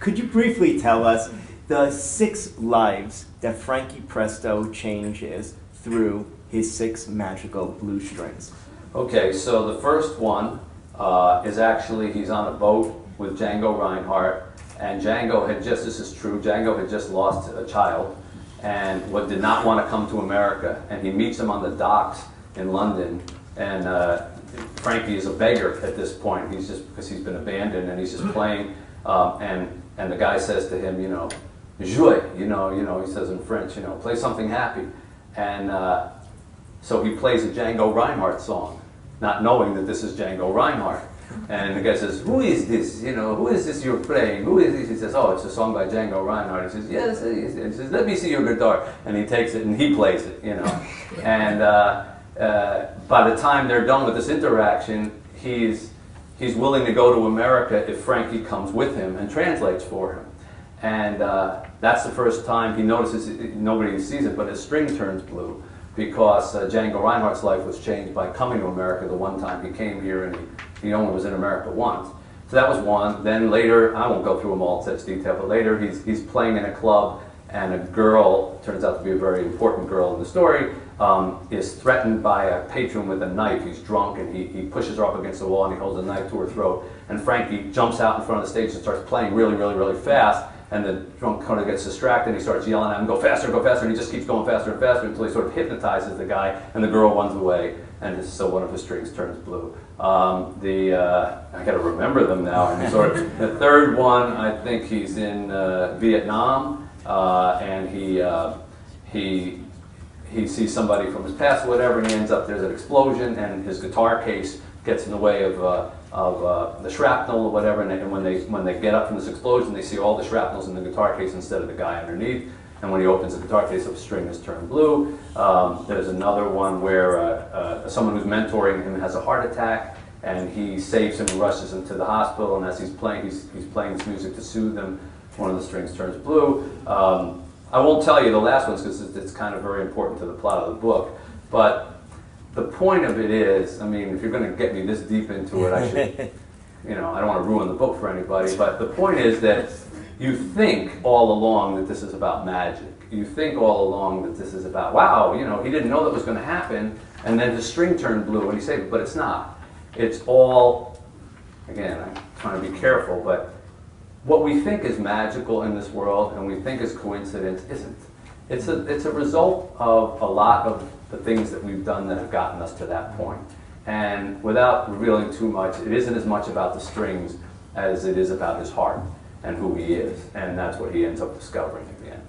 Could you briefly tell us the 6 lives that Frankie Presto changes through his 6 magical blue strings? Okay, so the first one is actually, he's on a boat with Django Reinhardt, and Django had just, this is true, Django had just lost a child and did not want to come to America, and he meets him on the docks in London, and Frankie is a beggar at this point. He's just, because he's been abandoned, and he's just playing, and the guy says to him, you know, jouez, you know, he says in French, you know, play something happy. And so he plays a Django Reinhardt song, not knowing that this is Django Reinhardt. And the guy says, who is this? You know, who is this you're playing? Who is this? He says, oh, it's a song by Django Reinhardt. He says, yes, it is. And he says, let me see your guitar. And he takes it and he plays it, you know. And by the time they're done with this interaction, he's willing to go to America if Frankie comes with him and translates for him. And that's the first time he notices, nobody sees it, but his string turns blue, because Django Reinhardt's life was changed by coming to America the one time he came here, and he only was in America once. So that was one. Then later, I won't go through them all in such detail, but later he's playing in a club, and a girl, turns out to be a very important girl in the story, is threatened by a patron with a knife. He's drunk, and he pushes her up against the wall, and he holds a knife to her throat. And Frankie jumps out in front of the stage and starts playing really, really, really fast. And the drunk kind of gets distracted, and he starts yelling at him, go faster, and he just keeps going faster and faster until he sort of hypnotizes the guy, and the girl runs away, and so one of his strings turns blue. I gotta remember them now. And the third one, I think he's in Vietnam, and he sees somebody from his past or whatever, and he ends up, there's an explosion, and his guitar case gets in the way of the shrapnel or whatever, and when they get up from this explosion, they see all the shrapnels in the guitar case instead of the guy underneath. And when he opens the guitar case, the string is turned blue. There's another one where someone who's mentoring him has a heart attack, and he saves him and rushes him to the hospital. And as he's playing this music to soothe him, one of the strings turns blue. I won't tell you the last ones because it's kind of very important to the plot of the book, but the point of it is, I mean, if you're going to get me this deep into it, I should, you know, I don't want to ruin the book for anybody, but the point is that you think all along that this is about magic. You think all along that this is about, wow, you know, he didn't know that was going to happen, and then the string turned blue and he saved it, but it's not. It's all, again, I'm trying to be careful, but what we think is magical in this world and we think is coincidence isn't. It's a result of a lot of the things that we've done that have gotten us to that point. And without revealing too much, it isn't as much about the strings as it is about his heart and who he is. And that's what he ends up discovering in the end.